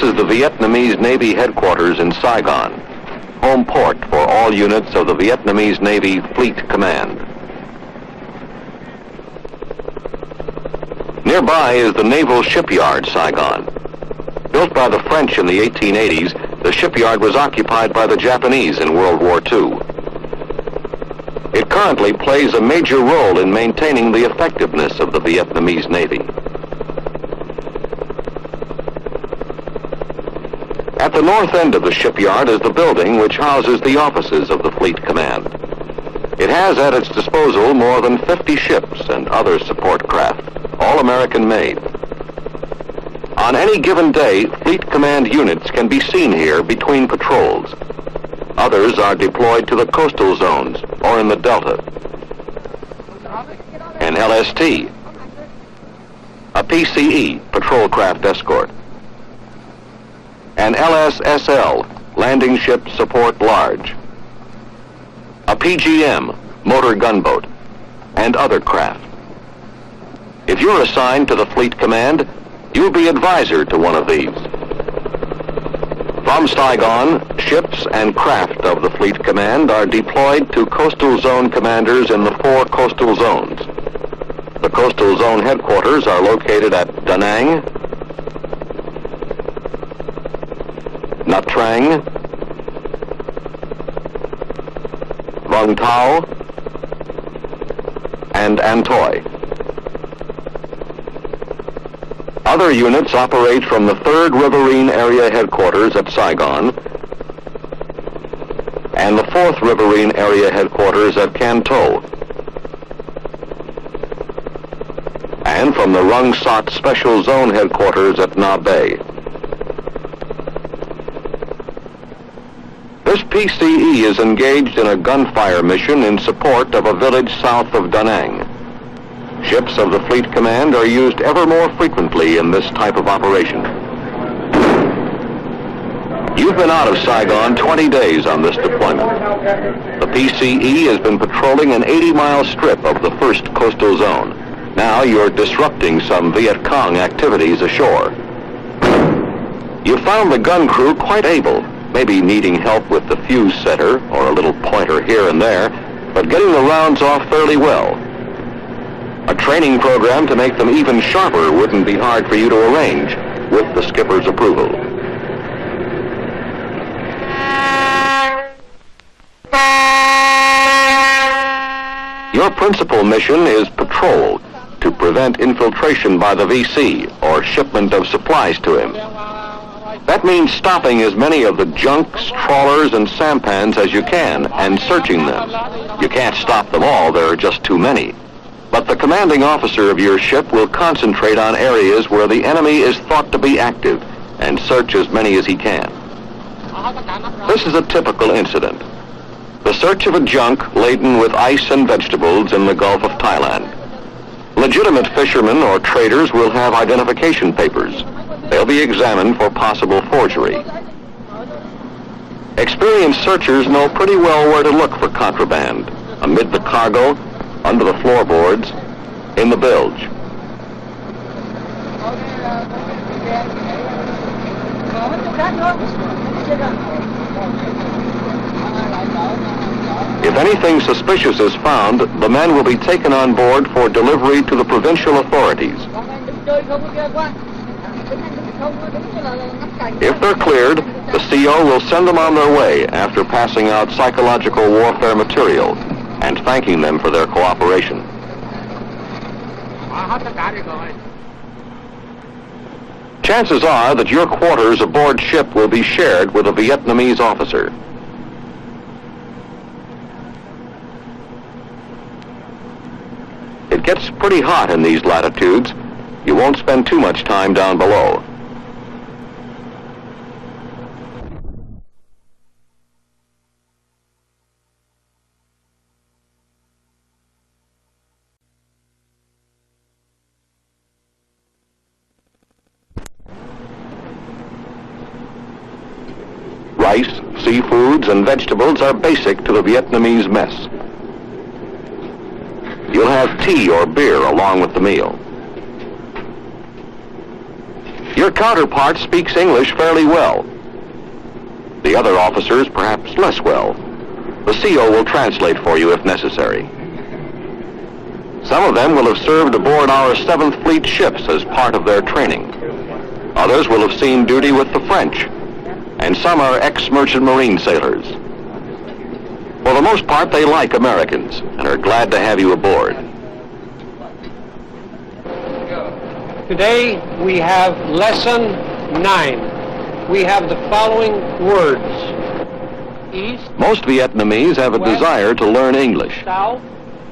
This is the Vietnamese Navy headquarters in Saigon, home port for all units of the Vietnamese Navy Fleet Command. Nearby is the Naval Shipyard, Saigon. Built by the French in the 1880s, the shipyard was occupied by the Japanese in World War II. It currently plays a major role in maintaining the effectiveness of the Vietnamese Navy. At the north end of the shipyard is the building which houses the offices of the Fleet Command. It has at its disposal more than 50 ships and other support craft, all American-made. On any given day, Fleet Command units can be seen here between patrols. Others are deployed to the coastal zones or in the Delta. An LST, a PCE, Patrol Craft Escort, an LSSL, Landing Ship Support Large, a PGM, Motor Gunboat, and other craft. If you're assigned to the Fleet Command, you'll be advisor to one of these. From Saigon, ships and craft of the Fleet Command are deployed to coastal zone commanders in the 4 coastal zones. The coastal zone headquarters are located at Da Nang, Nha Trang, Vung Tau, and Antoy. Other units operate from the 3rd Riverine Area Headquarters at Saigon and the 4th Riverine Area Headquarters at Can Tho, and from the Rung Sat Special Zone Headquarters at Na Bay. This PCE is engaged in a gunfire mission in support of a village south of Da Nang. Ships of the Fleet Command are used ever more frequently in this type of operation. You've been out of Saigon 20 days on this deployment. The PCE has been patrolling an 80-mile strip of the 1st Coastal Zone. Now you're disrupting some Viet Cong activities ashore. You found the gun crew quite able, maybe needing help with the fuse setter or a little pointer here and there, but getting the rounds off fairly well. A training program to make them even sharper wouldn't be hard for you to arrange, with the skipper's approval. Your principal mission is patrol, to prevent infiltration by the VC or shipment of supplies to him. That means stopping as many of the junks, trawlers, and sampans as you can and searching them. You can't stop them all, there are just too many. But the commanding officer of your ship will concentrate on areas where the enemy is thought to be active and search as many as he can. This is a typical incident. The search of a junk laden with ice and vegetables in the Gulf of Thailand. Legitimate fishermen or traders will have identification papers. They'll be examined for possible forgery. Experienced searchers know pretty well where to look for contraband, amid the cargo, under the floorboards, in the bilge. If anything suspicious is found, the men will be taken on board for delivery to the provincial authorities. If they're cleared, the CO will send them on their way after passing out psychological warfare material and thanking them for their cooperation. Chances are that your quarters aboard ship will be shared with a Vietnamese officer. It gets pretty hot in these latitudes. You won't spend too much time down below. Rice, seafoods, and vegetables are basic to the Vietnamese mess. You'll have tea or beer along with the meal. Your counterpart speaks English fairly well. The other officers perhaps less well. The CO will translate for you if necessary. Some of them will have served aboard our 7th Fleet ships as part of their training. Others will have seen duty with the French, and some are ex-merchant marine sailors. For the most part, they like Americans and are glad to have you aboard. Today we have lesson 9. We have the following words: east, most Vietnamese have a west, desire to learn English. south.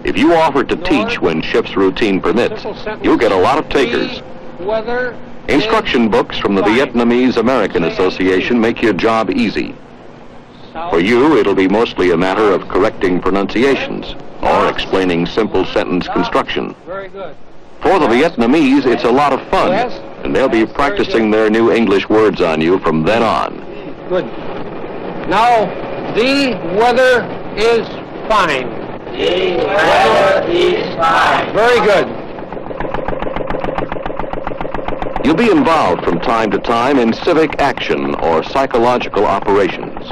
If you offer to teach when ship's routine permits, you'll get a lot of takers. Weather. Instruction books from the Vietnamese American Association make your job easy. For you, it'll be mostly a matter of correcting pronunciations or explaining simple sentence construction. Very good. For the Vietnamese, it's a lot of fun, and they'll be practicing their new English words on you from then on. Good. Now, the weather is fine. The weather is fine. Very good. You'll be involved from time to time in civic action or psychological operations.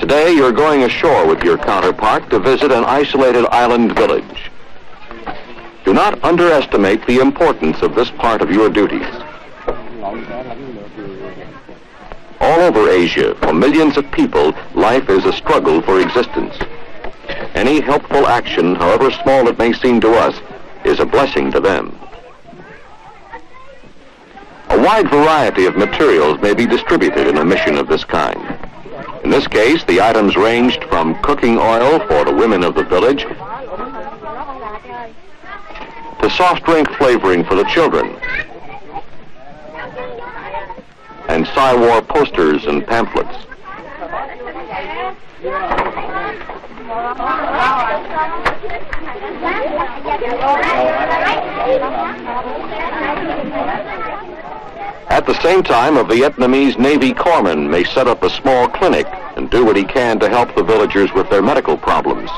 Today, you're going ashore with your counterpart to visit an isolated island village. Do not underestimate the importance of this part of your duties. All over Asia, for millions of people, life is a struggle for existence. Any helpful action, however small it may seem to us, is a blessing to them. A wide variety of materials may be distributed in a mission of this kind. In this case, the items ranged from cooking oil for the women of the village to soft drink flavoring for the children, and Psy-War posters and pamphlets. At the same time, a Vietnamese Navy corpsman may set up a small clinic and do what he can to help the villagers with their medical problems.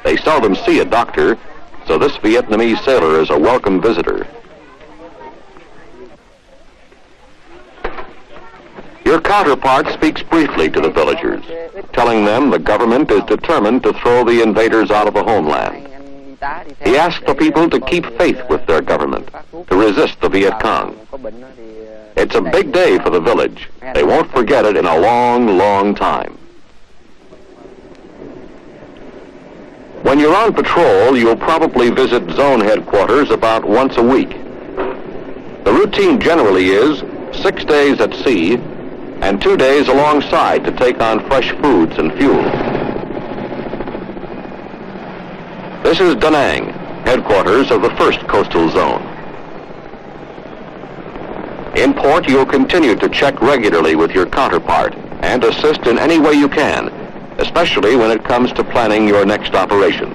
They seldom see a doctor, so this Vietnamese sailor is a welcome visitor. Your counterpart speaks briefly to the villagers, telling them the government is determined to throw the invaders out of the homeland. He asks the people to keep faith with their government, to resist the Viet Cong. It's a big day for the village. They won't forget it in a long, long time. When you're on patrol, you'll probably visit zone headquarters about once a week. The routine generally is 6 days at sea and 2 days alongside to take on fresh foods and fuel. This is Da Nang, headquarters of the 1st Coastal Zone. In port, you'll continue to check regularly with your counterpart and assist in any way you can, especially when it comes to planning your next operation.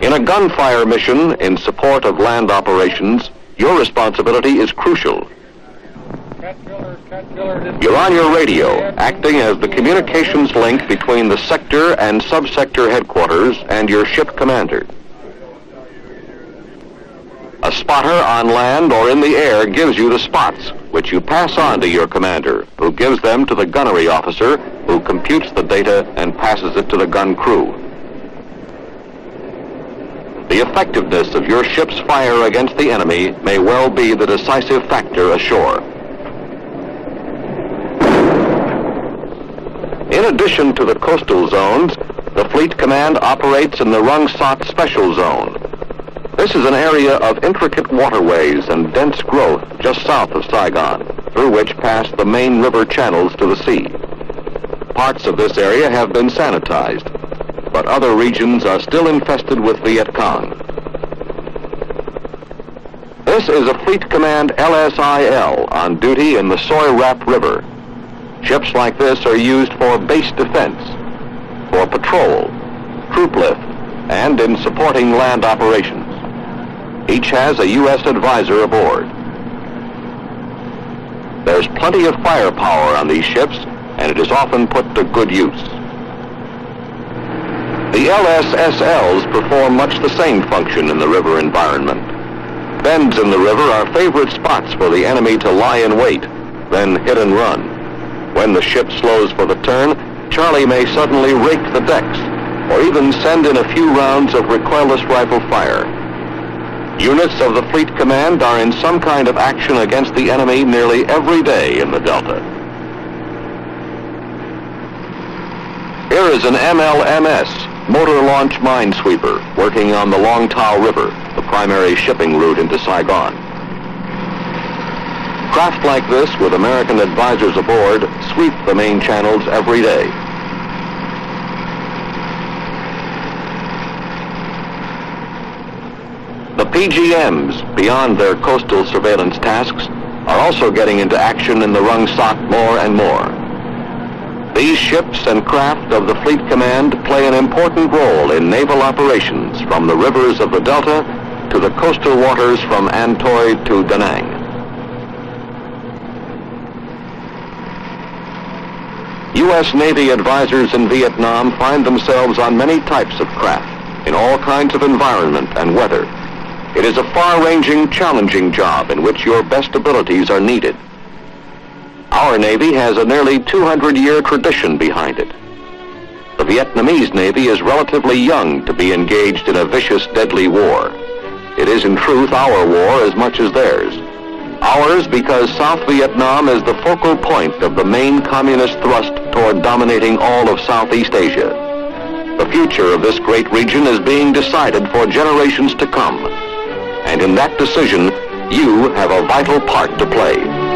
In a gunfire mission in support of land operations, your responsibility is crucial. You're on your radio, acting as the communications link between the sector and subsector headquarters and your ship commander. A spotter on land or in the air gives you the spots, which you pass on to your commander, who gives them to the gunnery officer, who computes the data and passes it to the gun crew. The effectiveness of your ship's fire against the enemy may well be the decisive factor ashore. In addition to the coastal zones, the Fleet Command operates in the Rung Sat Special Zone. This is an area of intricate waterways and dense growth just south of Saigon, through which pass the main river channels to the sea. Parts of this area have been sanitized, but other regions are still infested with Viet Cong. This is a Fleet Command LSIL on duty in the Soi Rap River. Ships like this are used for base defense, for patrol, troop lift, and in supporting land operations. Each has a U.S. advisor aboard. There's plenty of firepower on these ships, and it is often put to good use. The LSSLs perform much the same function in the river environment. Bends in the river are favorite spots for the enemy to lie in wait, then hit and run. When the ship slows for the turn, Charlie may suddenly rake the decks, or even send in a few rounds of recoilless rifle fire. Units of the Fleet Command are in some kind of action against the enemy nearly every day in the Delta. Here is an MLMS, Motor Launch Minesweeper, working on the Long Tao River, the primary shipping route into Saigon. Craft like this, with American advisors aboard, sweep the main channels every day. The PGMs, beyond their coastal surveillance tasks, are also getting into action in the Rung Sok more and more. These ships and craft of the Fleet Command play an important role in naval operations from the rivers of the Delta to the coastal waters from Antoy to Da Nang. U.S. Navy advisors in Vietnam find themselves on many types of craft, in all kinds of environment and weather. It is a far-ranging, challenging job in which your best abilities are needed. Our Navy has a nearly 200-year tradition behind it. The Vietnamese Navy is relatively young to be engaged in a vicious, deadly war. It is in truth our war as much as theirs. Ours because South Vietnam is the focal point of the main communist thrust toward dominating all of Southeast Asia. The future of this great region is being decided for generations to come. And in that decision, you have a vital part to play.